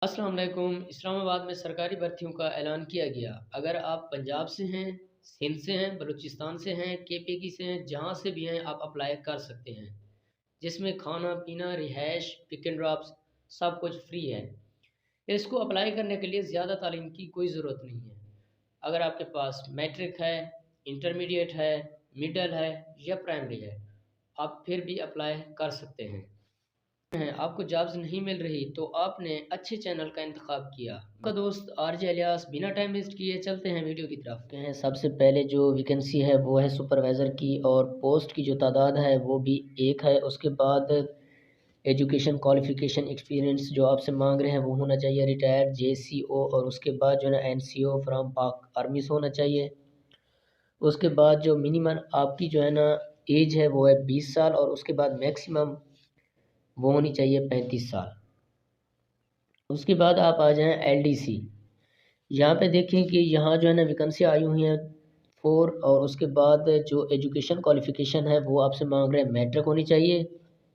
अस्सलाम वालेकुम। इस्लामाबाद में सरकारी भर्तियों का ऐलान किया गया। अगर आप पंजाब से हैं, सिंध से हैं, बलूचिस्तान से हैं, केपीकी से हैं, जहाँ से भी हैं आप अप्लाई कर सकते हैं, जिसमें खाना पीना रिहाइश पिक एंड ड्रॉप्स सब कुछ फ्री है। इसको अप्लाई करने के लिए ज़्यादा तालीम की कोई ज़रूरत नहीं है। अगर आपके पास मैट्रिक है, इंटरमीडिएट है, मिडल है या प्राइमरी है, आप फिर भी अप्लाई कर सकते हैं। आपको जॉब्स नहीं मिल रही तो आपने अच्छे चैनल का इंतखाब किया। आपका दोस्त आरजे इलियास बिना टाइम वेस्ट किए चलते हैं वीडियो की तरफ। हैं सबसे पहले जो वैकेंसी है वो है सुपरवाइज़र की, और पोस्ट की जो तादाद है वो भी एक है। उसके बाद एजुकेशन क्वालिफिकेशन एक्सपीरियंस जो आपसे मांग रहे हैं वो होना चाहिए रिटायर्ड जेसीओ, और उसके बाद जो है ना एनसीओ फ्रॉम पाक आर्मी से होना चाहिए। उसके बाद जो मिनिमम आपकी जो है ना एज है वो है 20 साल, और उसके बाद मैक्सिमम वो होनी चाहिए 35 साल। उसके बाद आप आ जाएं एलडीसी। यहाँ पे देखें कि यहाँ जो है ना वैकेंसी आई हुई हैं 4, और उसके बाद जो एजुकेशन क्वालिफिकेशन है वो आपसे मांग रहे हैं मैट्रिक होनी चाहिए।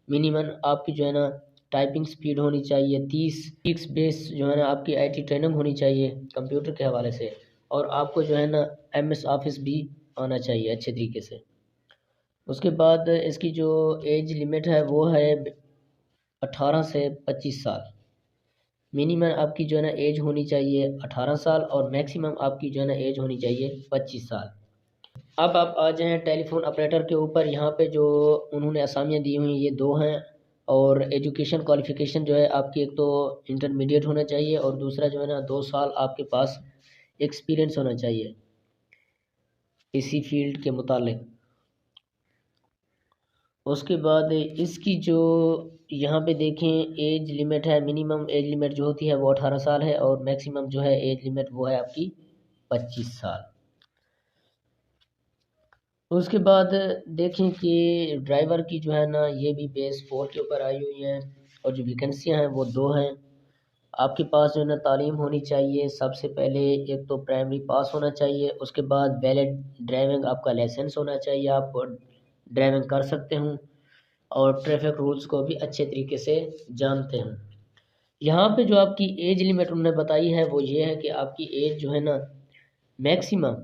मिनिमम आपकी जो है ना टाइपिंग स्पीड होनी चाहिए 30 फिक्स बेस जो है ना आपकी आईटी ट्रेनिंग होनी चाहिए कंप्यूटर के हवाले से, और आपको जो है ना एमएस ऑफिस भी आना चाहिए अच्छे तरीके से। उसके बाद इसकी जो एज लिमिट है वो है 18 से 25 साल। मिनिमम आपकी जो है ना एज होनी चाहिए 18 साल, और मैक्सिमम आपकी जो है ना एज होनी चाहिए 25 साल। अब आप आ जाएं टेलीफोन ऑपरेटर के ऊपर। यहाँ पे जो उन्होंने असामियाँ दी हुई ये दो हैं, और एजुकेशन क्वालिफिकेशन जो है आपकी एक तो इंटरमीडिएट होना चाहिए, और दूसरा जो है ना 2 साल आपके पास एक्सपीरियंस होना चाहिए इसी फील्ड के मुतालिक। उसके बाद इसकी जो यहाँ पे देखें एज लिमिट है, मिनिमम एज लिमिट जो होती है वो 18 साल है, और मैक्सिमम जो है एज लिमिट वो है आपकी 25 साल। उसके बाद देखें कि ड्राइवर की जो है ना ये भी बेस 4 के ऊपर आई हुई हैं, और जो वैकेंसियाँ हैं वो दो हैं। आपके पास जो है ना तालीम होनी चाहिए। सबसे पहले एक तो प्राइमरी पास होना चाहिए, उसके बाद वैलिड ड्राइविंग आपका लाइसेंस होना चाहिए, आप ड्राइविंग कर सकते हो, और ट्रैफिक रूल्स को भी अच्छे तरीके से जानते हैं। यहाँ पे जो आपकी एज लिमिट उन्होंने बताई है वो ये है कि आपकी एज जो है ना मैक्सिमम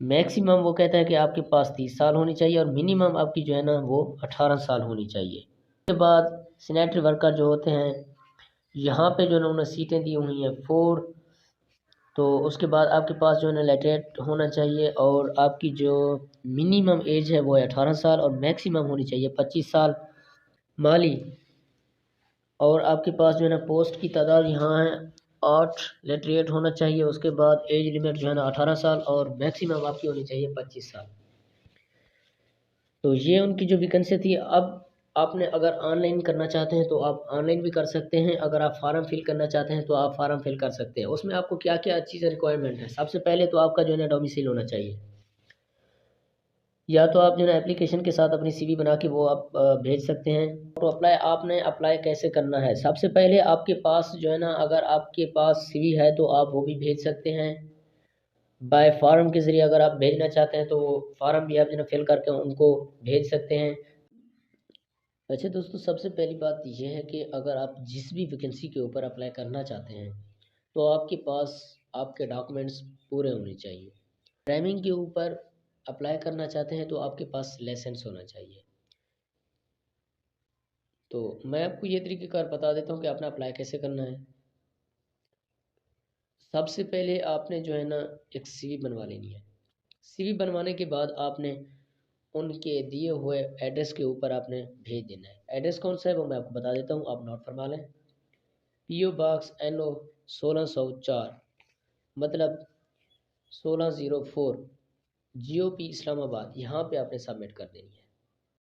मैक्सिमम वो कहता है कि आपके पास 30 साल होनी चाहिए, और मिनिमम आपकी जो है ना वो 18 साल होनी चाहिए। उसके बाद सैनिटरी वर्कर जो होते हैं, यहाँ पे जो है ना उन्होंने सीटें दी हुई हैं 4। तो उसके बाद आपके पास जो है ना लेटेट होना चाहिए, और आपकी जो मिनिमम एज है वो है 18 साल, और मैक्सिमम होनी चाहिए 25 साल माली। और आपके पास जो है ना पोस्ट की तादाद यहाँ है 8 लेटरेट होना चाहिए। उसके बाद एज लिमिट जो है ना 18 साल, और मैक्सिमम आपकी होनी चाहिए 25 साल। तो ये उनकी जो वैकेंसी थी। अब आपने अगर ऑनलाइन करना चाहते हैं तो आप ऑनलाइन भी कर सकते हैं, अगर आप फार्म फिल करना चाहते हैं तो आप फार्म फिल कर सकते हैं। उसमें आपको क्या क्या चीज़ें रिक्वायरमेंट है, सबसे पहले तो आपका जो है ना डोमिसाइल होना चाहिए, या तो आप जो है एप्लीकेशन के साथ अपनी सीवी बना के वो आप भेज सकते हैं। तो आपने अप्लाई कैसे करना है, सबसे पहले आपके पास जो है ना अगर आपके पास सीवी है तो आप वो भी भेज सकते हैं बाय फार्म के ज़रिए। अगर आप भेजना चाहते हैं तो फार्म भी आप जो है फिल करके उनको भेज सकते हैं। अच्छा दोस्तों, सबसे पहली बात यह है कि अगर आप जिस भी वैकेंसी के ऊपर अप्लाई करना चाहते हैं तो आपके पास आपके डॉक्यूमेंट्स पूरे होने चाहिए। ड्राइविंग के ऊपर अप्लाई करना चाहते हैं तो आपके पास लाइसेंस होना चाहिए। तो मैं आपको ये तरीक़ेकार बता देता हूँ कि आपने अप्लाई कैसे करना है। सबसे पहले आपने जो है ना एक सीवी बनवा लेनी है। सीवी बनवाने के बाद आपने उनके दिए हुए एड्रेस के ऊपर आपने भेज देना है। एड्रेस कौन सा है वो मैं आपको बता देता हूँ, आप नोट फरमा लें। पीओ बॉक्स NO 1604, मतलब 1604 GOP इस्लामाबाद, यहाँ पे आपने सबमिट कर देनी है।